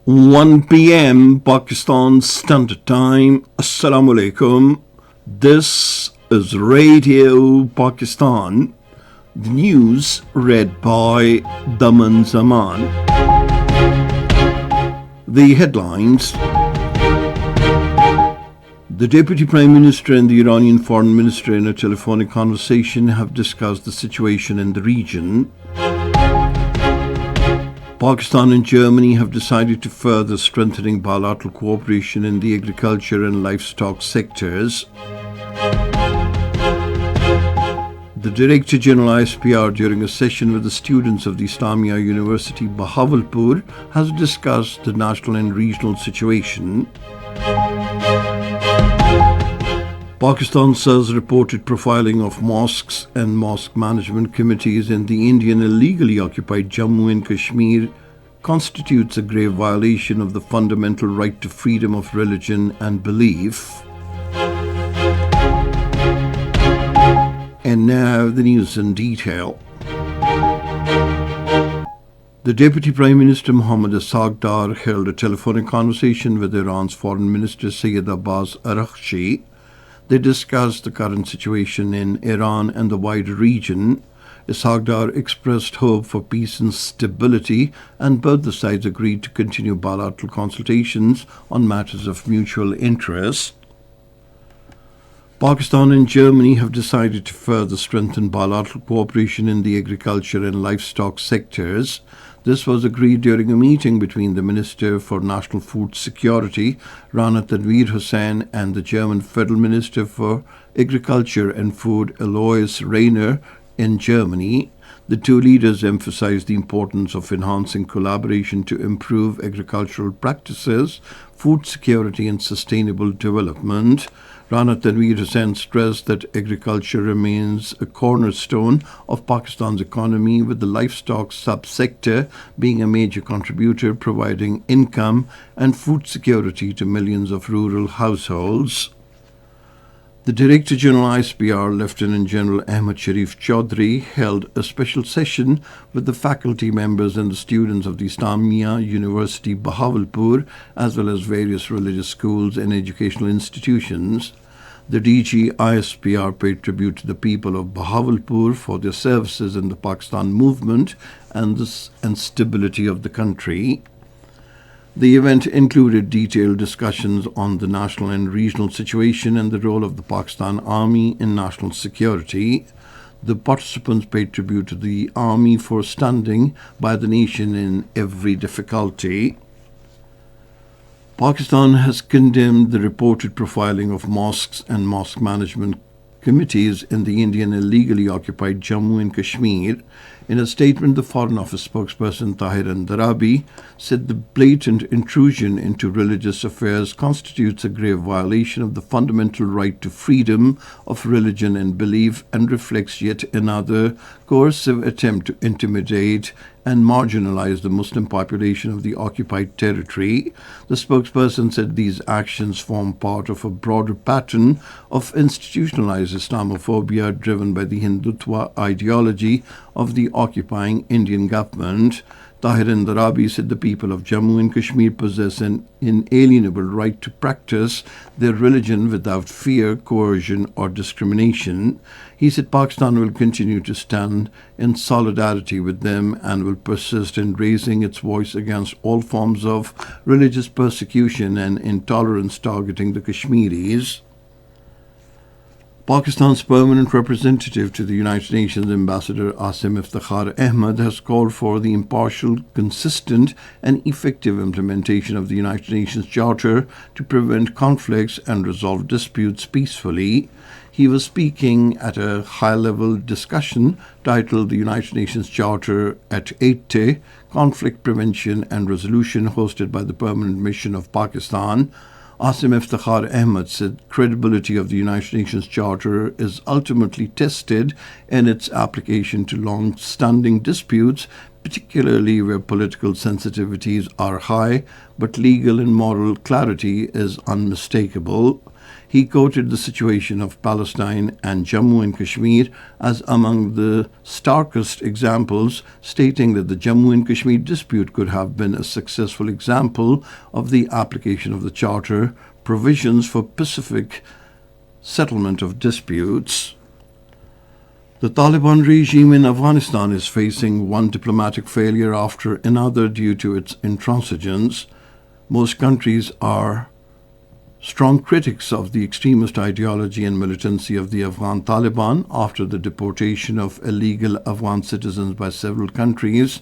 1 p.m. Pakistan Standard Time. Assalamu alaikum. This is Radio Pakistan. The news read by Daman Zaman. The headlines. The Deputy Prime Minister and the Iranian Foreign Minister in a telephonic conversation have discussed the situation in the region. Pakistan and Germany have decided to further strengthening bilateral cooperation in the agriculture and livestock sectors. The Director General ISPR, during a session with the students of the Islamia University Bahawalpur, has discussed the national and regional situation. Pakistan says reported profiling of mosques and mosque management committees in the Indian illegally occupied Jammu and Kashmir constitutes a grave violation of the fundamental right to freedom of religion and belief. And now the news in detail. The Deputy Prime Minister Mohammad Asaghdar held a telephonic conversation with Iran's Foreign Minister Sayyid Abbas Araghchi. They discussed the current situation in Iran and the wider region. Asaghdar expressed hope for peace and stability, and both the sides agreed to continue bilateral consultations on matters of mutual interest. Pakistan and Germany have decided to further strengthen bilateral cooperation in the agriculture and livestock sectors. This was agreed during a meeting between the Minister for National Food Security, Rana Tanveer Hussain, and the German Federal Minister for Agriculture and Food, Alois Rainer, in Germany. The two leaders emphasized the importance of enhancing collaboration to improve agricultural practices, food security, and sustainable development. Rana Tanveer Hussain stressed that agriculture remains a cornerstone of Pakistan's economy, with the livestock subsector being a major contributor, providing income and food security to millions of rural households. The Director General ISPR, Lieutenant General Ahmad Sharif Chaudhry, held a special session with the faculty members and the students of the Islamia University Bahawalpur, as well as various religious schools and educational institutions. The DG ISPR paid tribute to the people of Bahawalpur for their services in the Pakistan movement and stability of the country. The event included detailed discussions on the national and regional situation and the role of the Pakistan Army in national security. The participants paid tribute to the Army for standing by the nation in every difficulty. Pakistan has condemned the reported profiling of mosques and mosque management committees in the Indian illegally occupied Jammu and Kashmir. In a statement, the Foreign Office spokesperson Tahir Andarabi said the blatant intrusion into religious affairs constitutes a grave violation of the fundamental right to freedom of religion and belief and reflects yet another coercive attempt to intimidate and marginalize the Muslim population of the occupied territory. The spokesperson said these actions form part of a broader pattern of institutionalized Islamophobia driven by the Hindutva ideology of the occupying Indian government. Tahir Andarabi said the people of Jammu and Kashmir possess an inalienable right to practice their religion without fear, coercion, or discrimination. He said Pakistan will continue to stand in solidarity with them and will persist in raising its voice against all forms of religious persecution and intolerance targeting the Kashmiris. Pakistan's permanent representative to the United Nations, Ambassador Asim Iftikhar Ahmed, has called for the impartial, consistent and effective implementation of the United Nations Charter to prevent conflicts and resolve disputes peacefully. He was speaking at a high-level discussion titled The United Nations Charter at 8 Conflict Prevention and Resolution, hosted by the Permanent Mission of Pakistan. Asim Iftikhar Ahmed said credibility of the United Nations Charter is ultimately tested in its application to long-standing disputes, particularly where political sensitivities are high, but legal and moral clarity is unmistakable. He quoted the situation of Palestine and Jammu and Kashmir as among the starkest examples, stating that the Jammu and Kashmir dispute could have been a successful example of the application of the Charter provisions for pacific settlement of disputes. The Taliban regime in Afghanistan is facing one diplomatic failure after another due to its intransigence. Most countries are strong critics of the extremist ideology and militancy of the Afghan Taliban after the deportation of illegal Afghan citizens by several countries.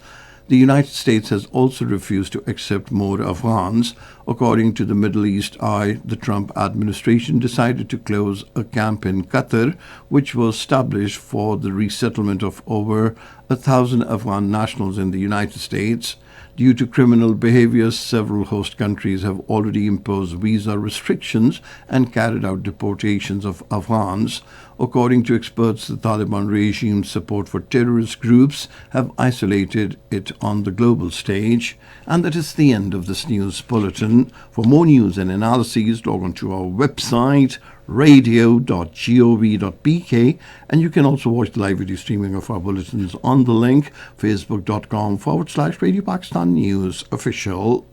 The United States has also refused to accept more Afghans. According to the Middle East Eye, the Trump administration decided to close a camp in Qatar, which was established for the resettlement of over 1,000 Afghan nationals in the United States. Due to criminal behavior, several host countries have already imposed visa restrictions and carried out deportations of Afghans. According to experts, the Taliban regime's support for terrorist groups have isolated it on the global stage. And that is the end of this news bulletin. For more news and analyses, log on to our website, radio.gov.pk, and you can also watch the live video streaming of our bulletins on the link facebook.com/Radio Pakistan News Official.